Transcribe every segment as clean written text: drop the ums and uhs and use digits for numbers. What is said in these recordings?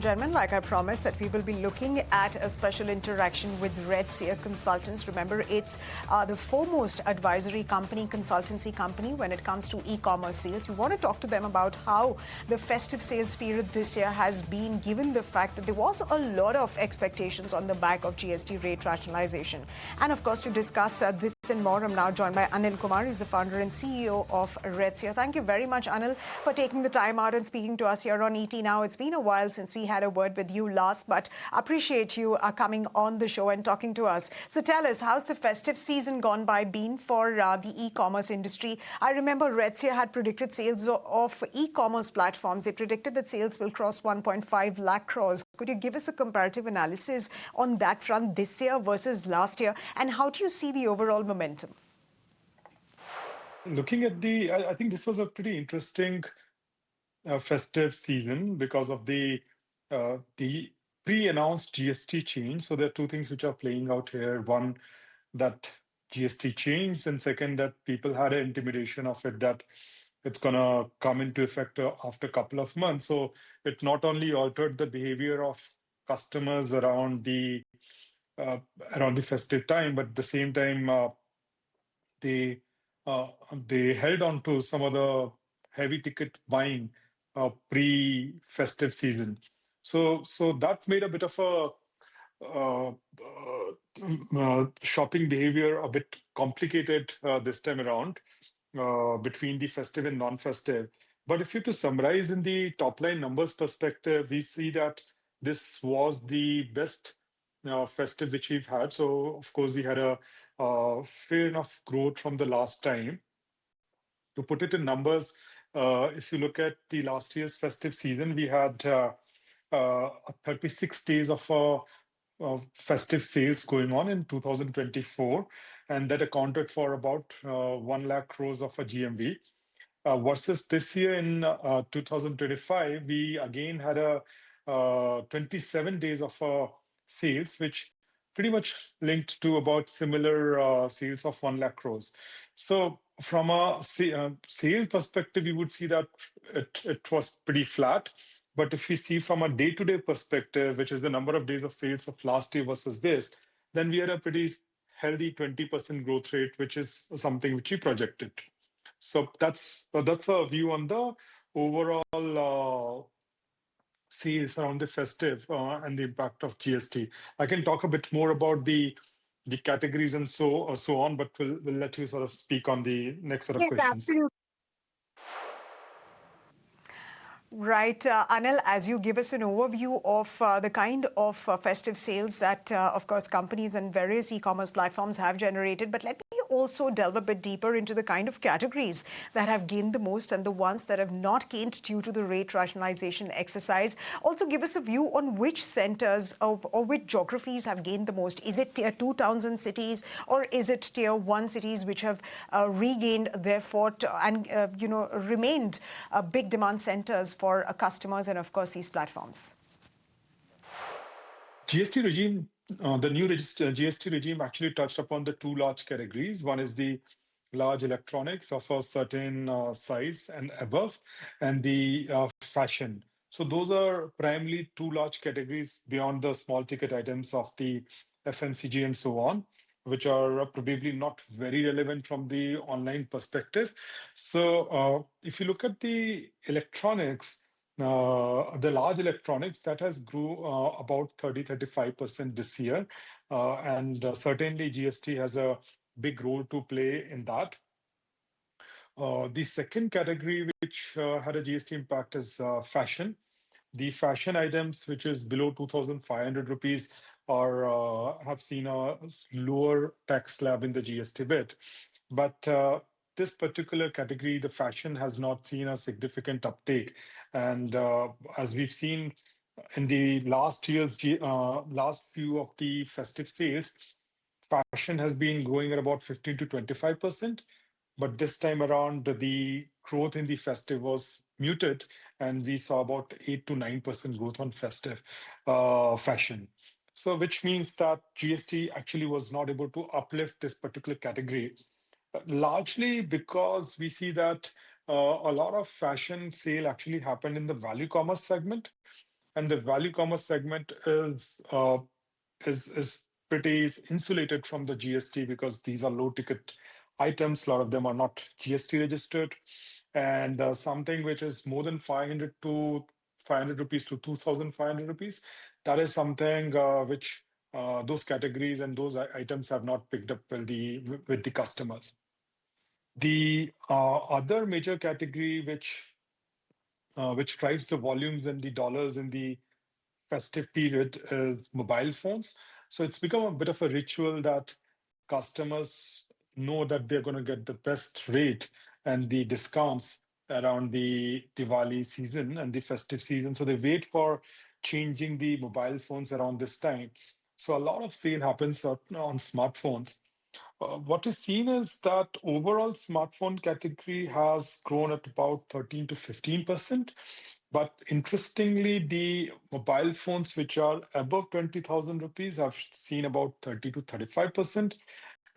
gentlemen, like I promised, that we will be looking at a special interaction with Redseer Consultants. Remember, it's the foremost advisory company, consultancy company when it comes to e-commerce sales. We want to talk to them about how the festive sales period this year has been, given the fact that there was a lot of expectations on the back of GST rate rationalization. And of course, to discuss this and more, I'm now joined by Anil Kumar. He's the founder and CEO of Redseer. Thank you very much, Anil, for taking the time out and speaking to us here on ET Now. It's been a while since we had a word with you last, but appreciate you coming on the show and talking to us. So tell us, how's the festive season gone by been for the e-commerce industry? I remember Redseer had predicted sales of e-commerce platforms. They predicted that sales will cross 1.5 lakh crores. Could you give us a comparative analysis on that front this year versus last year? And how do you see the overall momentum? Looking at I think this was a pretty interesting festive season because of the pre-announced GST change. So there are two things which are playing out here. One, that GST changed, and second, that people had an intimidation of it that it's going to come into effect after a couple of months. So it not only altered the behavior of customers around the festive time, but at the same time, they held on to some of the heavy ticket buying pre-festive season. So that made a bit of a shopping behavior a bit complicated this time around between the festive and non-festive. But if you to summarize in the top line numbers perspective, we see that this was the best festive which we've had. So of course we had a fair enough growth from the last time. To put it in numbers, if you look at the last year's festive season, we had 36 days of festive sales going on in 2024, and that accounted for about 1 lakh crores of a GMV. Versus this year in 2025, we again had a 27 days of sales, which pretty much linked to about similar sales of 1 lakh crores. So from a sales perspective, you would see that it was pretty flat. But if we see from a day-to-day perspective, which is the number of days of sales of last year versus this, then we had a pretty healthy 20% growth rate, which is something which we projected. So that's a view on the overall sales around the festive and the impact of GST. I can talk a bit more about the categories and so on, but we'll let you sort of speak on the next set of questions. Absolutely. Right, Anil, as you give us an overview of the kind of festive sales that, of course, companies and various e-commerce platforms have generated, but let me also delve a bit deeper into the kind of categories that have gained the most and the ones that have not gained due to the rate rationalization exercise. Also, give us a view on which centers or which geographies have gained the most. Is it tier 2 towns and cities, or is it tier 1 cities which have regained their fort and remained big demand centers for customers and, of course, these platforms? GST regime, the new GST regime actually touched upon the two large categories. One is the large electronics of a certain size and above, and the fashion. So those are primarily two large categories beyond the small ticket items of the FMCG and so on, which are probably not very relevant from the online perspective. So if you look at the electronics, the large electronics, that has grew about 30-35% this year. And certainly GST has a big role to play in that. The second category which had a GST impact is fashion. The fashion items, which is below 2,500 rupees, have seen a lower tax slab in the GST bit. But this particular category, the fashion, has not seen a significant uptake. And as we've seen in the last few of the festive sales, fashion has been growing at about 15 to 25%. But this time around, the growth in the festive was muted, and we saw about 8 to 9% growth on festive fashion. So which means that GST actually was not able to uplift this particular category, largely because we see that a lot of fashion sale actually happened in the value commerce segment, and the value commerce segment is pretty insulated from the GST because these are low ticket items. A lot of them are not GST registered, and something which is more than 500 rupees to 2,500 rupees, that is something which those categories and those items have not picked up with the customers. The other major category which drives the volumes and the dollars in the festive period is mobile phones. So it's become a bit of a ritual that customers know that they're going to get the best rate and the discounts around the Diwali season and the festive season. So they wait for changing the mobile phones around this time. So a lot of sale happens on smartphones. What is seen is that overall smartphone category has grown at about 13 to 15%. But interestingly, the mobile phones which are above 20,000 rupees have seen about 30 to 35%.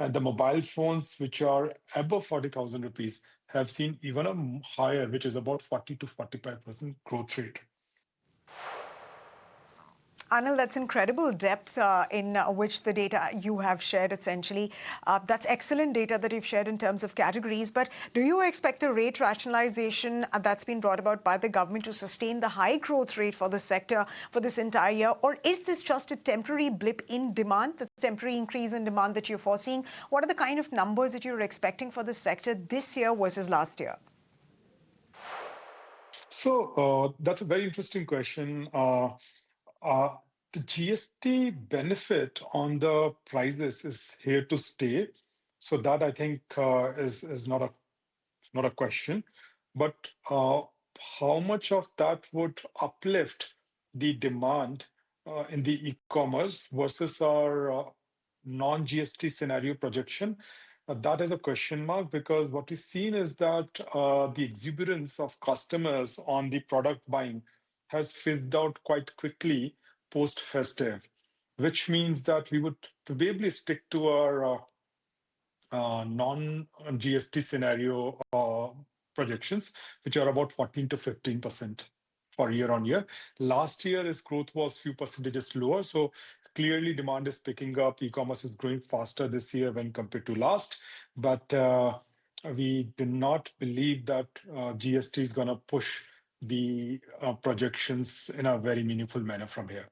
And the mobile phones which are above 40,000 rupees have seen even a higher, which is about 40 to 45% growth rate. Anil, that's incredible depth in which the data you have shared, essentially. That's excellent data that you've shared in terms of categories. But do you expect the rate rationalization that's been brought about by the government to sustain the high growth rate for the sector for this entire year? Or is this just a temporary blip in demand, the temporary increase in demand that you're foreseeing? What are the kind of numbers that you're expecting for the sector this year versus last year? So that's a very interesting question. The GST benefit on the prices is here to stay. So that I think is not a question. But how much of that would uplift the demand in the e-commerce versus our non-GST scenario projection? That is a question mark because what we've seen is that the exuberance of customers on the product buying has fizzed out quite quickly post-festive, which means that we would probably stick to our non-GST scenario projections, which are about 14 to 15% for year on year. Last year, its growth was few percentages lower. So clearly demand is picking up. E-commerce is growing faster this year when compared to last. But we do not believe that GST is going to push the projections in a very meaningful manner from here.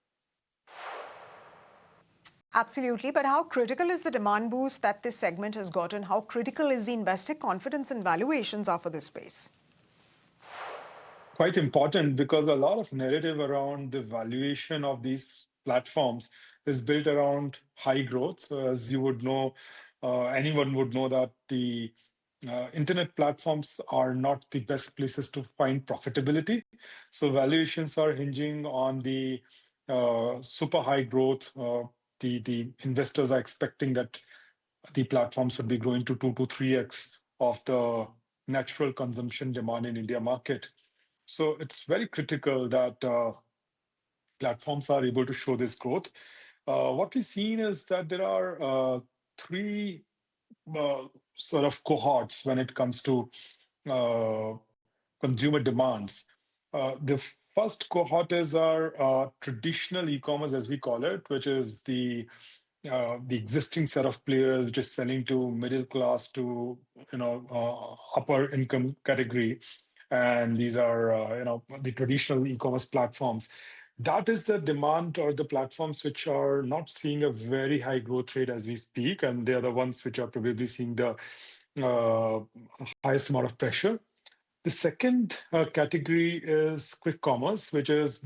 Absolutely. But how critical is the demand boost that this segment has gotten? How critical is the investor confidence and valuations are for this space? Quite important because a lot of narrative around the valuation of these platforms is built around high growth. So as you would know, anyone would know that the internet platforms are not the best places to find profitability. So valuations are hinging on the super high growth. The investors are expecting that the platforms would be growing to 2 to 3x of the natural consumption demand in India market. So it's very critical that platforms are able to show this growth. What we've seen is that there are three sort of cohorts when it comes to consumer demands. The first cohort is our traditional e-commerce, as we call it, which is the existing set of players, which is selling to middle class to upper income category, and these are the traditional e-commerce platforms. That is the demand or the platforms which are not seeing a very high growth rate as we speak, and they are the ones which are probably seeing the highest amount of pressure. The second category is quick commerce, which is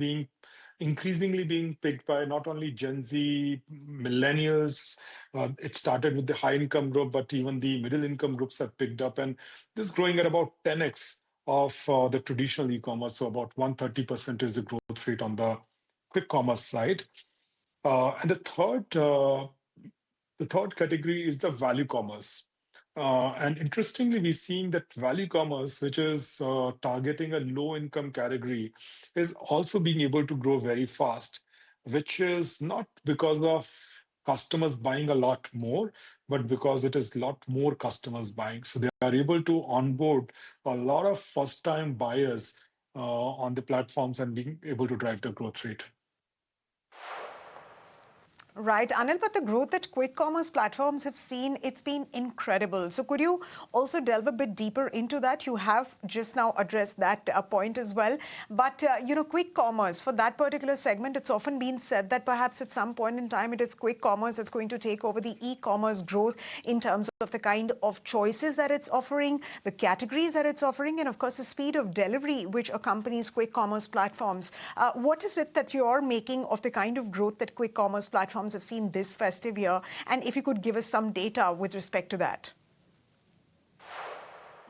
increasingly being picked by not only Gen Z, millennials. It started with the high income group, but even the middle income groups have picked up, and this is growing at about 10x of the traditional e-commerce. So about 130% is the growth rate on the quick commerce side. And the third category is the value commerce. And interestingly, we're seeing that value commerce, which is targeting a low income category, is also being able to grow very fast, which is not because of customers buying a lot more, but because it is a lot more customers buying. So they are able to onboard a lot of first time buyers on the platforms and being able to drive the growth rate. Right, Anil, but the growth that quick commerce platforms have seen, it's been incredible. So could you also delve a bit deeper into that? You have just now addressed that point as well. But, quick commerce, for that particular segment, it's often been said that perhaps at some point in time, it is quick commerce that's going to take over the e-commerce growth in terms of the kind of choices that it's offering, the categories that it's offering, and of course, the speed of delivery which accompanies quick commerce platforms. What is it that you're making of the kind of growth that quick commerce platforms have seen this festive year? And if you could give us some data with respect to that.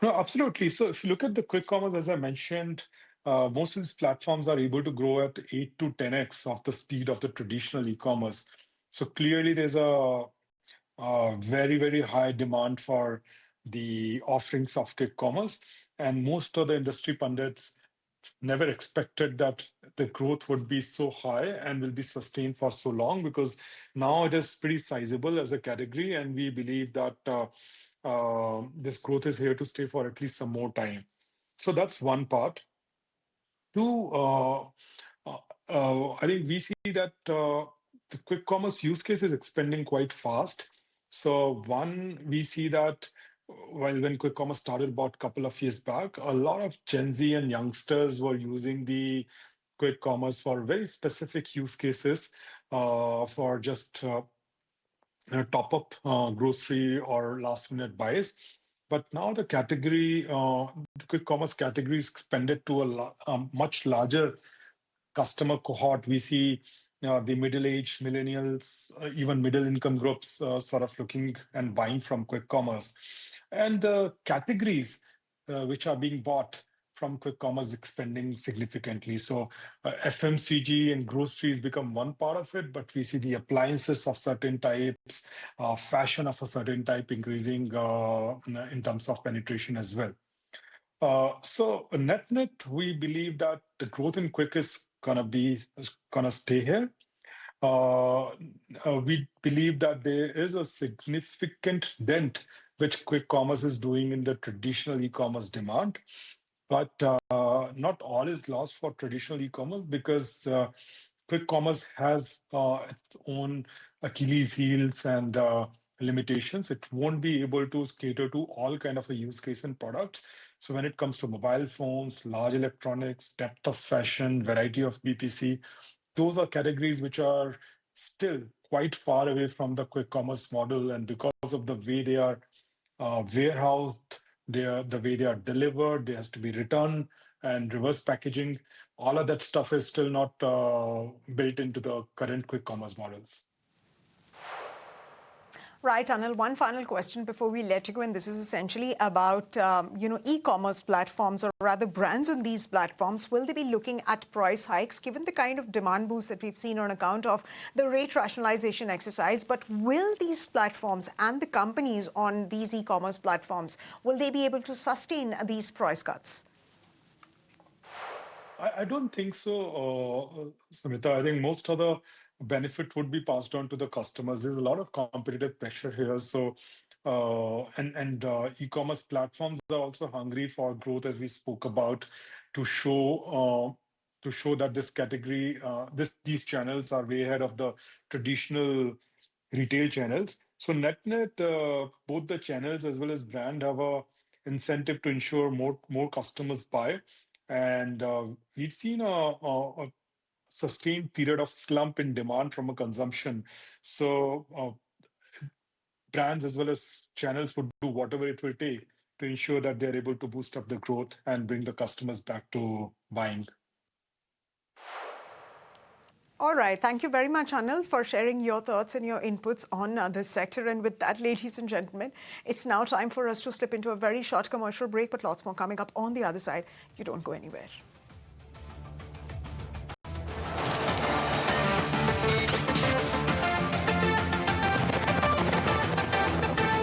No, absolutely. So if you look at the quick commerce, as I mentioned, most of these platforms are able to grow at 8 to 10x of the speed of the traditional e-commerce. So clearly, there's a very, very high demand for the offerings of quick commerce. And most of the industry pundits never expected that the growth would be so high and will be sustained for so long, because now it is pretty sizable as a category. And we believe that this growth is here to stay for at least some more time. So that's one part. Two, I think we see that the quick commerce use case is expanding quite fast. So one, we see that when quick commerce started about a couple of years back, a lot of Gen Z and youngsters were using the quick commerce for very specific use cases, for just top up grocery or last minute buys. But now the category, the quick commerce category is expanded to a much larger customer cohort. We see the middle-aged millennials, even middle-income groups sort of looking and buying from quick commerce. And the categories which are being bought from quick commerce expanding significantly. So FMCG and groceries become one part of it, but we see the appliances of certain types, fashion of a certain type increasing in terms of penetration as well. So net, we believe that the growth in quick is gonna stay here. We believe that there is a significant dent which quick commerce is doing in the traditional e-commerce demand. But not all is lost for traditional e-commerce, because quick commerce has its own Achilles heels and limitations. It won't be able to cater to all kind of a use case and products. So when it comes to mobile phones, large electronics, depth of fashion, variety of BPC, those are categories which are still quite far away from the quick commerce model. And because of the way they are warehoused, the way they are delivered, they has to be returned and reverse packaging. All of that stuff is still not built into the current quick commerce models. Right, Anil, one final question before we let you go, and this is essentially about, e-commerce platforms, or rather brands on these platforms. Will they be looking at price hikes, given the kind of demand boost that we've seen on account of the rate rationalization exercise? But will these platforms and the companies on these e-commerce platforms, will they be able to sustain these price cuts? I don't think so, Samita. I think most of the benefit would be passed on to the customers. There's a lot of competitive pressure here. So, e-commerce platforms are also hungry for growth, as we spoke about, to show that this category, these channels are way ahead of the traditional retail channels. So net, both the channels as well as brand have a incentive to ensure more customers buy. And we've seen a sustained period of slump in demand from a consumption. So brands as well as channels would do whatever it will take to ensure that they're able to boost up the growth and bring the customers back to buying. All right. Thank you very much, Anil, for sharing your thoughts and your inputs on this sector. And with that, ladies and gentlemen, it's now time for us to slip into a very short commercial break, but lots more coming up on the other side. You don't go anywhere.